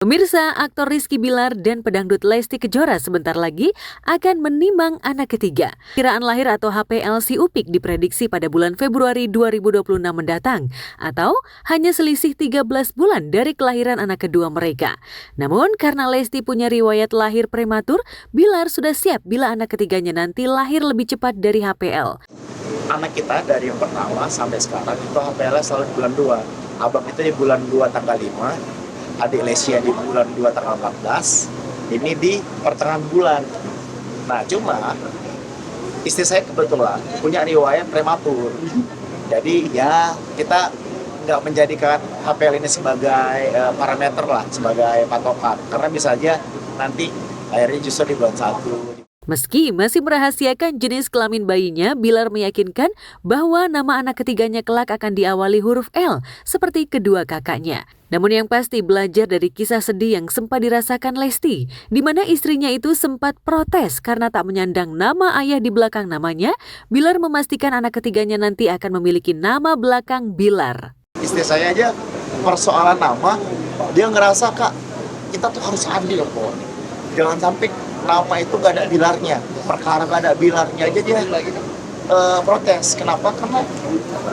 Pemirsa, aktor Rizky Bilar dan pedangdut Lesti Kejora sebentar lagi akan menimang anak ketiga. Kiraan lahir atau HPL si Upik diprediksi pada bulan Februari 2026 mendatang, atau hanya selisih 13 bulan dari kelahiran anak kedua mereka. Namun karena Lesti punya riwayat lahir prematur, Bilar sudah siap bila anak ketiganya nanti lahir lebih cepat dari HPL. Anak kita dari yang pertama sampai sekarang itu HPL-nya selalu di bulan 2. Abang itu di bulan 2 tanggal 5. Adik Lesia di bulan 2 tanggal 14, ini di pertengahan bulan. Nah, cuma istri saya kebetulan punya riwayat prematur. Jadi ya kita nggak menjadikan HPL ini sebagai parameter lah, sebagai patokan. Karena bisa aja nanti akhirnya justru di bulan 1. Meski masih merahasiakan jenis kelamin bayinya, Bilar meyakinkan bahwa nama anak ketiganya kelak akan diawali huruf L, seperti kedua kakaknya. Namun yang pasti belajar dari kisah sedih yang sempat dirasakan Lesti, di mana istrinya itu sempat protes karena tak menyandang nama ayah di belakang namanya. Bilar memastikan anak ketiganya nanti akan memiliki nama belakang Bilar. Istri saya aja persoalan nama, dia ngerasa, Kak, kita tuh harus adil kok. Jangan sampai nama itu gak ada bilarnya, perkara gak ada bilarnya aja dia protes. Kenapa? Karena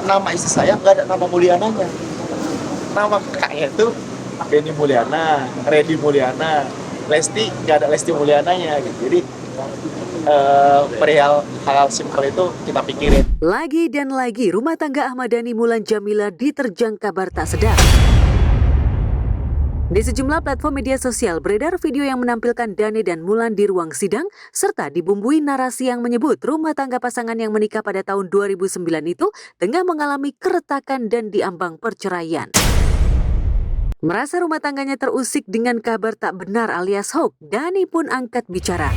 nama istri saya gak ada nama Mulyananya. Nama kakaknya itu Benny Mulyana, Reddy Mulyana, Lesti gak ada Lesti Mulyananya gitu. Jadi perihal hal simpel itu kita pikirin. Lagi dan lagi rumah tangga Ahmad Dhani Mulan Jamila diterjang kabar tak sedap. Di sejumlah platform media sosial beredar video yang menampilkan Dhani dan Mulan di ruang sidang serta dibumbui narasi yang menyebut rumah tangga pasangan yang menikah pada tahun 2009 itu tengah mengalami keretakan dan diambang perceraian. Merasa rumah tangganya terusik dengan kabar tak benar alias hoax, Dhani pun angkat bicara.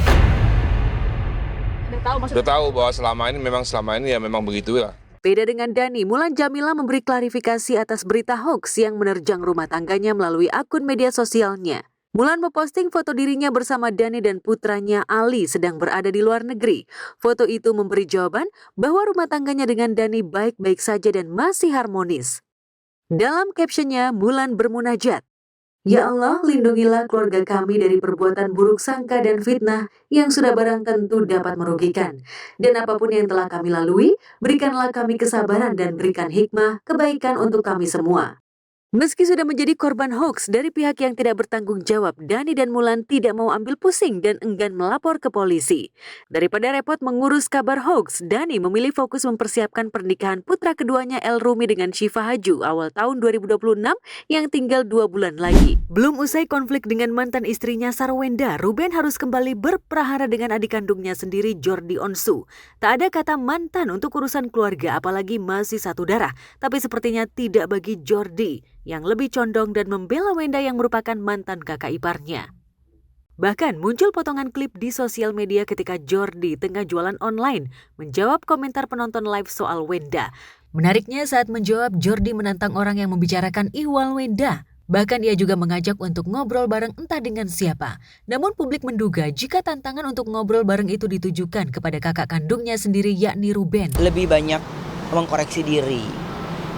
Udah tahu bahwa selama ini ya memang begitu lah. Beda dengan Dhani, Mulan Jamila memberi klarifikasi atas berita hoax yang menerjang rumah tangganya melalui akun media sosialnya. Mulan memposting foto dirinya bersama Dhani dan putranya Ali sedang berada di luar negeri. Foto itu memberi jawaban bahwa rumah tangganya dengan Dhani baik-baik saja dan masih harmonis. Dalam captionnya, Mulan bermunajat, "Ya Allah, lindungilah keluarga kami dari perbuatan buruk sangka dan fitnah yang sudah barang tentu dapat merugikan. Dan apapun yang telah kami lalui, berikanlah kami kesabaran dan berikan hikmah, kebaikan untuk kami semua." Meski sudah menjadi korban hoax dari pihak yang tidak bertanggung jawab, Dhani dan Mulan tidak mau ambil pusing dan enggan melapor ke polisi. Daripada repot mengurus kabar hoax, Dhani memilih fokus mempersiapkan pernikahan putra keduanya El Rumi dengan Syifa Haju awal tahun 2026 yang tinggal 2 bulan lagi. Belum usai konflik dengan mantan istrinya Sarwenda, Ruben harus kembali berprahara dengan adik kandungnya sendiri Jordi Onsu. Tak ada kata mantan untuk urusan keluarga apalagi masih satu darah, tapi sepertinya tidak bagi Jordi yang lebih condong dan membela Wenda yang merupakan mantan kakak iparnya. Bahkan muncul potongan klip di sosial media ketika Jordi tengah jualan online menjawab komentar penonton live soal Wenda. Menariknya saat menjawab, Jordi menantang orang yang membicarakan ihwal Wenda. Bahkan ia juga mengajak untuk ngobrol bareng entah dengan siapa. Namun publik menduga jika tantangan untuk ngobrol bareng itu ditujukan kepada kakak kandungnya sendiri yakni Ruben. Lebih banyak mengkoreksi diri,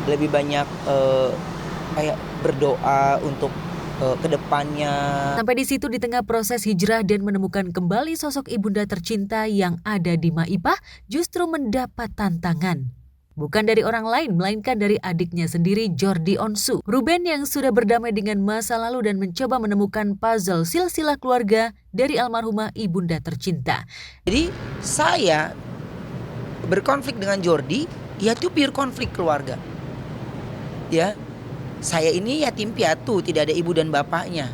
lebih banyak kayak berdoa untuk kedepannya. Sampai di situ di tengah proses hijrah dan menemukan kembali sosok ibunda tercinta yang ada di Maipah justru mendapat tantangan. Bukan dari orang lain melainkan dari adiknya sendiri Jordi Onsu. Ruben yang sudah berdamai dengan masa lalu dan mencoba menemukan puzzle silsilah keluarga dari almarhumah ibunda tercinta. Jadi saya berkonflik dengan Jordi, ya itu pure konflik keluarga. Ya. Saya ini yatim piatu, tidak ada ibu dan bapaknya.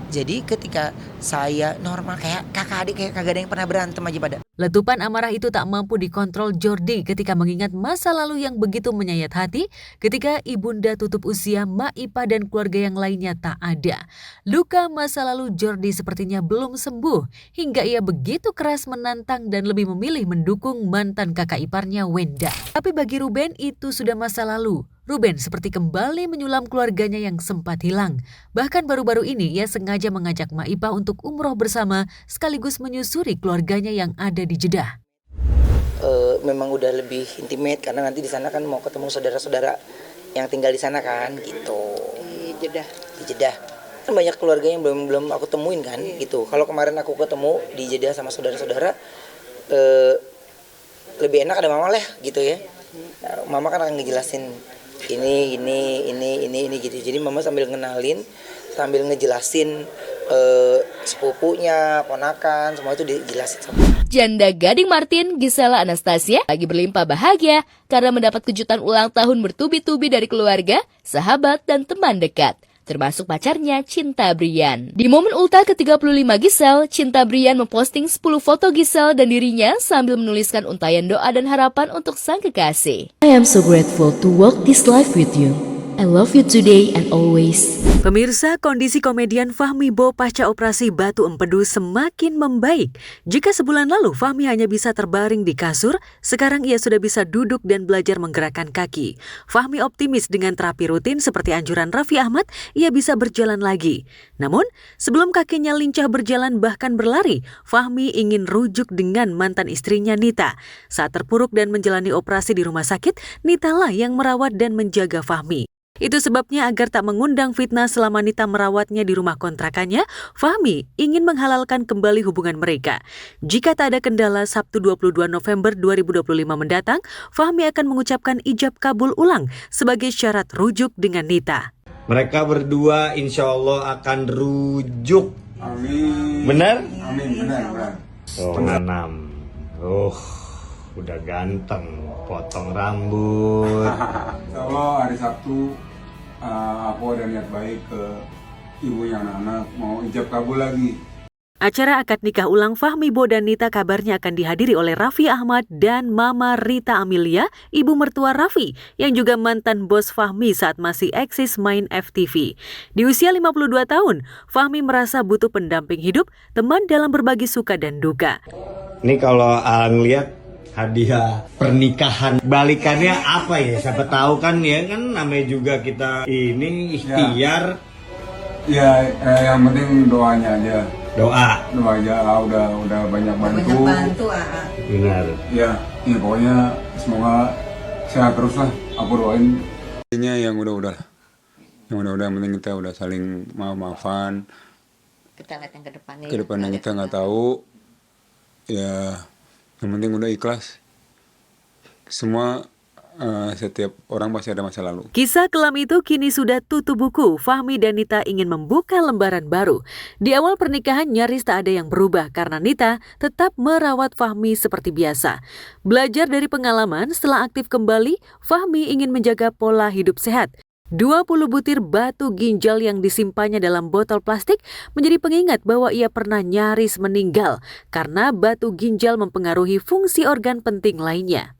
Jadi ketika saya normal kayak kakak adik kayak kagak ada yang pernah berantem aja pada. Letupan amarah itu tak mampu dikontrol Jordi ketika mengingat masa lalu yang begitu menyayat hati ketika ibunda tutup usia, Mak Ipa dan keluarga yang lainnya tak ada. Luka masa lalu Jordi sepertinya belum sembuh hingga ia begitu keras menantang dan lebih memilih mendukung mantan kakak iparnya Wenda. Tapi bagi Ruben itu sudah masa lalu. Ruben seperti kembali menyulam keluarganya yang sempat hilang. Bahkan baru-baru ini ia sengaja mengajak Mak Ipa untuk umroh bersama sekaligus menyusuri keluarganya yang ada di Jeddah. Memang udah lebih intimate karena nanti di sana kan mau ketemu saudara-saudara yang tinggal di sana kan gitu. Di Jeddah. Di Jeddah. kan banyak keluarga yang belum aku temuin kan gitu. Kalau kemarin aku ketemu di Jeddah sama saudara-saudara, lebih enak ada mama lah gitu ya. Mama kan akan ngejelasin ini gitu. Jadi mama sambil ngenalin, sambil ngejelasin sepupunya, ponakan, semua itu dijelasin sama. Janda Gading Martin, Gisela Anastasia, lagi berlimpah bahagia karena mendapat kejutan ulang tahun bertubi-tubi dari keluarga, sahabat, dan teman dekat, termasuk pacarnya Cinta Brian. Di momen ultah ke-35 Gisel, Cinta Brian memposting 10 foto Gisel dan dirinya sambil menuliskan untayan doa dan harapan untuk sang kekasih. I am so grateful to walk this life with you. I love you today and always. Pemirsa, kondisi komedian Fahmi Bo pasca operasi batu empedu semakin membaik. Jika sebulan lalu Fahmi hanya bisa terbaring di kasur, sekarang ia sudah bisa duduk dan belajar menggerakkan kaki. Fahmi optimis dengan terapi rutin seperti anjuran Raffi Ahmad, ia bisa berjalan lagi. Namun, sebelum kakinya lincah berjalan bahkan berlari, Fahmi ingin rujuk dengan mantan istrinya Nita. Saat terpuruk dan menjalani operasi di rumah sakit, Nita lah yang merawat dan menjaga Fahmi. Itu sebabnya agar tak mengundang fitnah selama Nita merawatnya di rumah kontrakannya, Fahmi ingin menghalalkan kembali hubungan mereka. Jika tak ada kendala, Sabtu 22 November 2025 mendatang, Fahmi akan mengucapkan ijab kabul ulang sebagai syarat rujuk dengan Nita. Mereka berdua insya Allah akan rujuk. Amin. Benar? Amin, benar. Oh, menanam. Udah ganteng. Potong rambut. Insya Allah hari Sabtu aku ada niat baik ke ibunya anak-anak, mau ijab kabul lagi. Acara akad nikah ulang Fahmi Bo dan Nita kabarnya akan dihadiri oleh Raffi Ahmad dan Mama Rita Amelia, ibu mertua Raffi, yang juga mantan bos Fahmi saat masih eksis main FTV. Di usia 52 tahun, Fahmi merasa butuh pendamping hidup, teman dalam berbagi suka dan duka. Ini kalau ngeliat hadiah pernikahan balikannya apa ya? Siapa tahu kan ya kan namanya juga kita ini ikhtiar. Ya, yang penting doanya aja. Doa aja, udah banyak bantu. Benar. Ya, pokoknya semoga sehat terus lah. Aku doain. Ini yang udah. Yang udah, yang penting kita udah saling maaf-maafan. Kita lihat yang ke depannya. Ke depannya kita nggak tahu. Ya, yang penting udah ikhlas. Semua setiap orang pasti ada masa lalu. Kisah kelam itu kini sudah tutup buku. Fahmi dan Nita ingin membuka lembaran baru. Di awal pernikahan nyaris tak ada yang berubah karena Nita tetap merawat Fahmi seperti biasa. Belajar dari pengalaman, setelah aktif kembali, Fahmi ingin menjaga pola hidup sehat. 20 butir batu ginjal yang disimpannya dalam botol plastik menjadi pengingat bahwa ia pernah nyaris meninggal karena batu ginjal mempengaruhi fungsi organ penting lainnya.